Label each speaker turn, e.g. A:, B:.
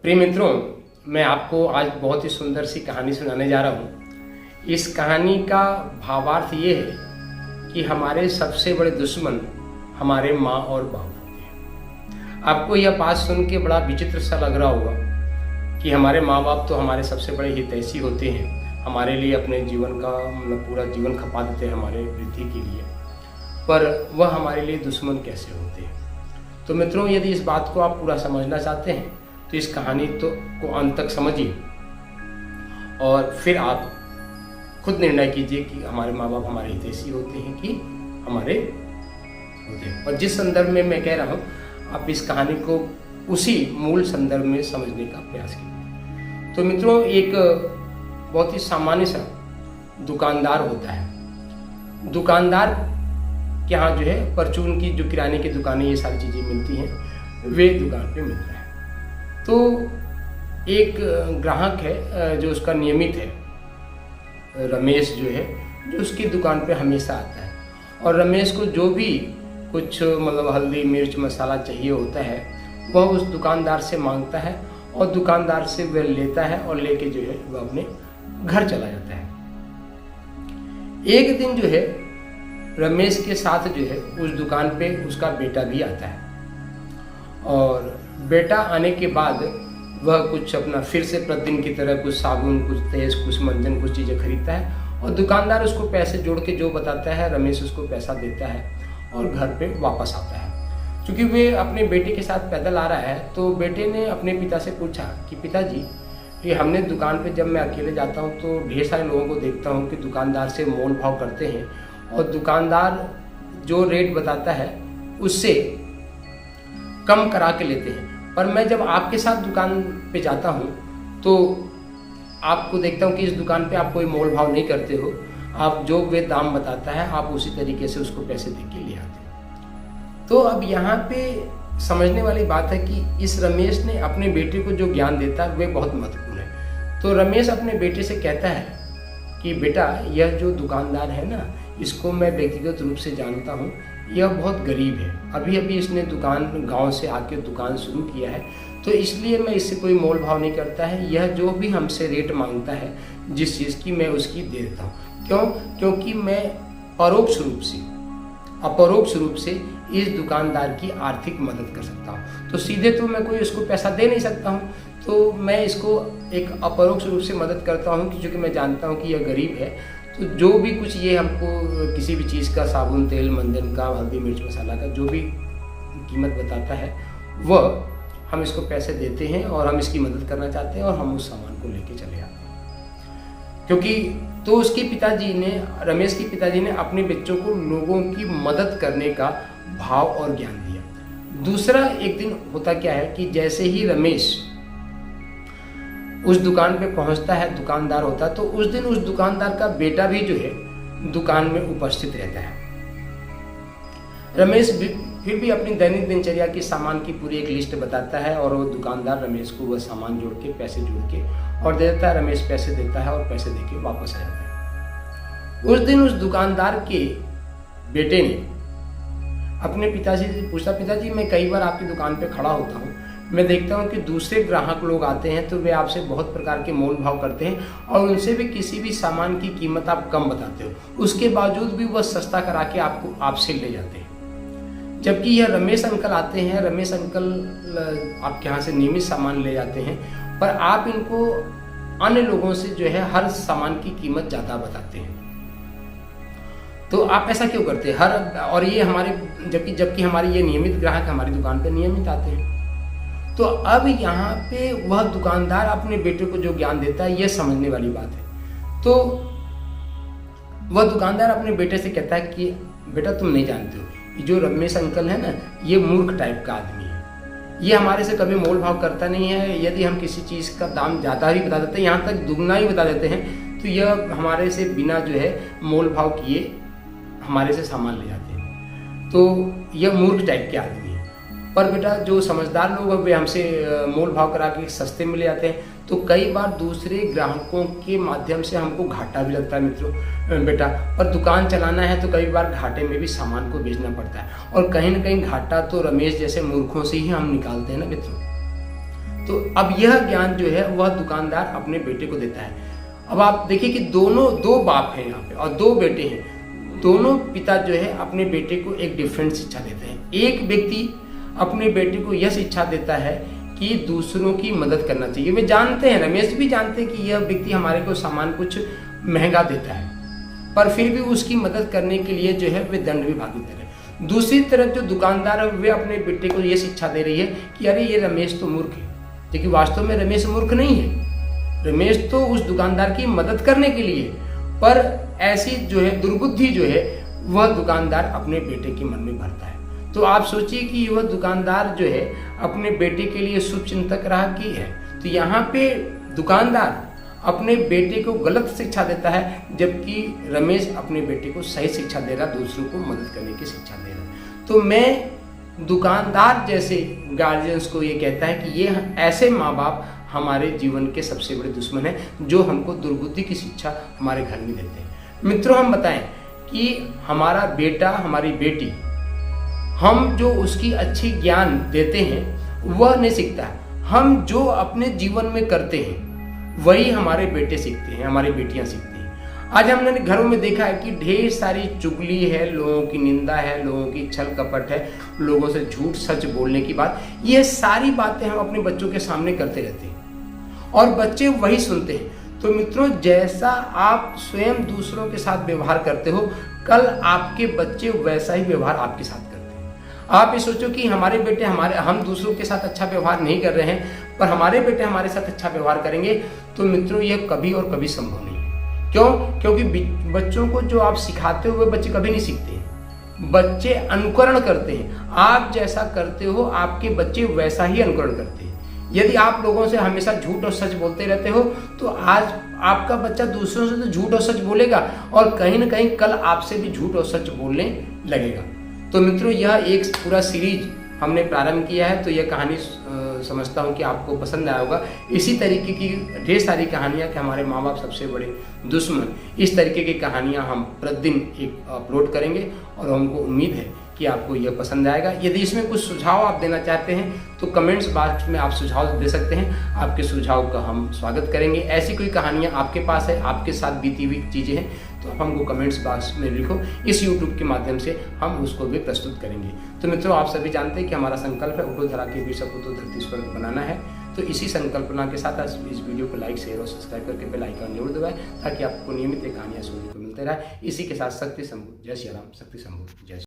A: प्रिय मित्रों, मैं आपको आज बहुत ही सुंदर सी कहानी सुनाने जा रहा हूँ। इस कहानी का भावार्थ ये है कि हमारे सबसे बड़े दुश्मन हमारे माँ और बाप होते हैं। आपको यह बात सुन के बड़ा विचित्र सा लग रहा होगा कि हमारे माँ बाप तो हमारे सबसे बड़े हितैषी होते हैं, हमारे लिए अपने जीवन का पूरा जीवन खपा देते हैं हमारे वृद्धि के लिए, पर वह हमारे लिए दुश्मन कैसे होते हैं। तो मित्रों, यदि इस बात को आप पूरा समझना चाहते हैं तो इस कहानी को अंत तक समझिए और फिर आप खुद निर्णय कीजिए कि हमारे माँ बाप हमारे हितैषी होते हैं कि हमारे होते हैं। और जिस संदर्भ में मैं कह रहा हूँ, आप इस कहानी को उसी मूल संदर्भ में समझने का प्रयास कीजिए। तो मित्रों, एक बहुत ही सामान्य सा दुकानदार होता है। दुकानदार के यहाँ जो है परचून की जो किराने की दुकानें ये सारी चीज़ें मिलती हैं, वे दुकान पे मिलता है। तो एक ग्राहक है जो उसका नियमित है, रमेश जो है, जो उसकी दुकान पे हमेशा आता है। और रमेश को जो भी कुछ हल्दी मिर्च मसाला चाहिए होता है वह उस दुकानदार से मांगता है और दुकानदार से वह लेता है और लेके जो है वह अपने घर चला जाता है। एक दिन जो है रमेश के साथ जो है उस दुकान पे उसका बेटा भी आता है और बेटा आने के बाद वह कुछ अपना फिर से प्रतिदिन की तरह कुछ साबुन, कुछ तेज, कुछ मंजन, कुछ चीज़ें खरीदता है और दुकानदार उसको पैसे जोड़ के जो बताता है रमेश उसको पैसा देता है और घर पे वापस आता है। क्योंकि वे अपने बेटे के साथ पैदल आ रहा है तो बेटे ने अपने पिता से पूछा कि पिताजी, ये हमने दुकान पे जब मैं अकेले जाता हूँ तो ढेर सारे लोगों को देखता हूँ कि दुकानदार से मोल भाव करते हैं और दुकानदार जो रेट बताता है उससे कम करा के लेते हैं, पर मैं जब आपके साथ दुकान पे जाता हूँ तो आपको देखता हूँ कि इस दुकान पे आप कोई मोल भाव नहीं करते हो, आप जो वे दाम बताता है आप उसी तरीके से उसको पैसे दे के ले आते हो। तो अब यहाँ पे समझने वाली बात है कि इस रमेश ने अपने बेटे को जो ज्ञान देता है वे बहुत महत्वपूर्ण है। तो रमेश अपने बेटे से कहता है कि बेटा, यह जो दुकानदार है ना, इसको मैं व्यक्तिगत रूप से जानता हूँ, यह बहुत गरीब है, अभी अभी इसने दुकान गांव से आके दुकान शुरू किया है, तो इसलिए मैं इससे कोई मोल भाव नहीं करता है। यह जो भी हमसे रेट मांगता है जिस चीज़ की, मैं उसकी दे देता हूँ। क्यों? क्योंकि मैं अपरोक्ष रूप से इस दुकानदार की आर्थिक मदद कर सकता हूँ। तो सीधे तो मैं कोई उसको पैसा दे नहीं सकता हूँ, तो मैं इसको एक अपरोक्ष रूप से मदद करता हूँ क्योंकि मैं जानता हूँ कि यह गरीब है। तो जो भी कुछ ये हमको किसी भी चीज़ का, साबुन, तेल, मंजन का, हल्दी मिर्च मसाला का जो भी कीमत बताता है वह हम इसको पैसे देते हैं और हम इसकी मदद करना चाहते हैं और हम उस सामान को लेके चले आते हैं। क्योंकि तो उसके पिताजी ने, रमेश के पिताजी ने अपने बच्चों को लोगों की मदद करने का भाव और ज्ञान दिया। दूसरा, एक दिन होता क्या है कि जैसे ही रमेश उस दुकान पे पहुंचता है, दुकानदार होता है, तो उस दिन उस दुकानदार का बेटा भी जो है दुकान में उपस्थित रहता है। रमेश फिर भी अपनी दैनिक दिनचर्या की सामान की पूरी एक लिस्ट बताता है और वो दुकानदार रमेश को वह सामान जोड़ के, पैसे जोड़ के और दे देता है। रमेश पैसे देता है और पैसे देके वापस आ जाता है। उस दिन उस दुकानदार के बेटे ने अपने पिताजी से पूछा, पिताजी, मैं कई बार आपकी दुकान पे खड़ा होता हूँ, मैं देखता हूँ कि दूसरे ग्राहक लोग आते हैं तो वे आपसे बहुत प्रकार के मोल भाव करते हैं और उनसे भी किसी भी सामान की कीमत आप कम बताते हो, उसके बावजूद भी वह सस्ता करा के आपसे ले जाते हैं। जबकि यह रमेश अंकल आते हैं, रमेश अंकल आपके यहाँ से नियमित सामान ले जाते हैं, पर आप इनको अन्य लोगों से जो है हर सामान की कीमत ज़्यादा बताते हैं। तो आप ऐसा क्यों करते हैं? और ये हमारे जबकि हमारे ये नियमित ग्राहक हमारी दुकान पर नियमित आते हैं। तो अब यहाँ पे वह दुकानदार अपने बेटे को जो ज्ञान देता है, यह समझने वाली बात है। तो वह दुकानदार अपने बेटे से कहता है कि बेटा, तुम नहीं जानते हो, जो रमेश अंकल है ना, ये मूर्ख टाइप का आदमी है, ये हमारे से कभी मोल भाव करता नहीं है। यदि हम किसी चीज़ का दाम ज़्यादा भी बता देते हैं, यहाँ तक दुगना ही बता देते हैं, तो यह हमारे से बिना जो है मोल भाव किए हमारे से सामान ले जाते हैं। तो यह मूर्ख टाइप के आदमी है। पर बेटा, जो समझदार लोग हैं वे हमसे मोल भाव करा के सस्ते में ले जाते हैं। तो कई बार दूसरे ग्राहकों के माध्यम से हमको घाटा भी लगता है मित्रों बेटा, और दुकान चलाना है तो कई बार घाटे में भी सामान को बेचना पड़ता है, और कहीं ना कहीं घाटा तो रमेश जैसे मूर्खों से ही हम निकालते हैं ना मित्रों। तो अब यह ज्ञान जो है वह दुकानदार अपने बेटे को देता है। अब आप देखिए कि दो बाप हैं यहाँ पे और 2 बेटे हैं। दोनों पिता जो है अपने बेटे को एक डिफरेंट शिक्षा देते हैं। एक व्यक्ति अपने बेटे को यह शिक्षा देता है कि दूसरों की मदद करना चाहिए। वे जानते हैं, रमेश भी जानते हैं कि यह व्यक्ति हमारे को सामान कुछ महंगा देता है, पर फिर भी उसकी मदद करने के लिए जो है वे दंड भी भागी दे रहे हैं। दूसरी तरफ जो दुकानदार है वे अपने बेटे को यह शिक्षा दे रही है कि अरे ये रमेश तो मूर्ख है, लेकिन वास्तव में रमेश मूर्ख नहीं है। रमेश तो उस दुकानदार की मदद करने के लिए, पर ऐसी जो है दुर्बुद्धि जो है वह दुकानदार अपने बेटे के मन में भरता है। तो आप सोचिए कि वह दुकानदार जो है अपने बेटे के लिए शुभ चिंतक रहा कि है। तो यहाँ पे दुकानदार अपने बेटे को गलत शिक्षा देता है, जबकि रमेश अपने बेटे को सही शिक्षा दे रहा, दूसरों को मदद करने की शिक्षा दे रहा। तो मैं दुकानदार जैसे गार्जियंस को ये कहता है कि ये ऐसे माँ बाप हमारे जीवन के सबसे बड़े दुश्मन हैं, जो हमको दुर्बुद्धि की शिक्षा हमारे घर में देते हैं। मित्रों, हम बताएं कि हमारा बेटा, हमारी बेटी, हम जो उसकी अच्छी ज्ञान देते हैं वह नहीं सीखता। हम जो अपने जीवन में करते हैं वही हमारे बेटे सीखते हैं, हमारी बेटियां सीखती हैं। आज हमने घरों में देखा है कि ढेर सारी चुगली है, लोगों की निंदा है, लोगों की छल कपट है, लोगों से झूठ सच बोलने की बात, ये सारी बातें हम अपने बच्चों के सामने करते रहते हैं और बच्चे वही सुनते हैं। तो मित्रों, जैसा आप स्वयं दूसरों के साथ व्यवहार करते हो, कल आपके बच्चे वैसा ही व्यवहार आपके साथ करते हैं। आप ये सोचो कि हमारे बेटे हम दूसरों के साथ अच्छा व्यवहार नहीं कर रहे हैं, पर हमारे बेटे हमारे साथ अच्छा व्यवहार करेंगे, तो मित्रों यह कभी और कभी संभव नहीं है। क्यों? क्योंकि बच्चों को जो आप सिखाते हो वे बच्चे कभी नहीं सीखते हैं। बच्चे अनुकरण करते हैं। आप जैसा करते हो आपके बच्चे वैसा ही अनुकरण करते हैं। यदि आप लोगों से हमेशा झूठ और सच बोलते रहते हो, तो आज आपका बच्चा दूसरों से तो झूठ और सच बोलेगा और कहीं ना कहीं कल आपसे भी झूठ और सच बोलने लगेगा। तो मित्रों, यह एक पूरा सीरीज हमने प्रारंभ किया है, तो यह कहानी समझता हूँ कि आपको पसंद आया होगा। इसी तरीके की ढेर सारी कहानियाँ कि हमारे माँ बाप सबसे बड़े दुश्मन, इस तरीके की कहानियाँ हम प्रतिदिन एक अपलोड करेंगे और हमको उम्मीद है कि आपको यह पसंद आएगा। यदि इसमें कुछ सुझाव आप देना चाहते हैं तो कमेंट्स बॉक्स में आप सुझाव दे सकते हैं। आपके सुझाव का हम स्वागत करेंगे। ऐसी कोई कहानियाँ आपके पास है, आपके साथ बीती हुई चीज़ें हैं, तो आप हमको कमेंट्स बॉक्स में लिखो। इस YouTube के माध्यम से हम उसको भी प्रस्तुत करेंगे। तो मित्रों, आप सभी जानते हैं कि हमारा संकल्प है उठो धरा के वीर सपूतो धरती स्वर्ग बनाना है। तो इसी संकल्पना के साथ आज इस वीडियो को लाइक, शेयर और सब्सक्राइब करके बेल आइकन जरूर दबाएं, ताकि आपको नियमित कहानियाँ सुनने को मिलते रहे। इसी के साथ शक्ति शंभू, जय श्री राम, शक्ति शंभू, जय।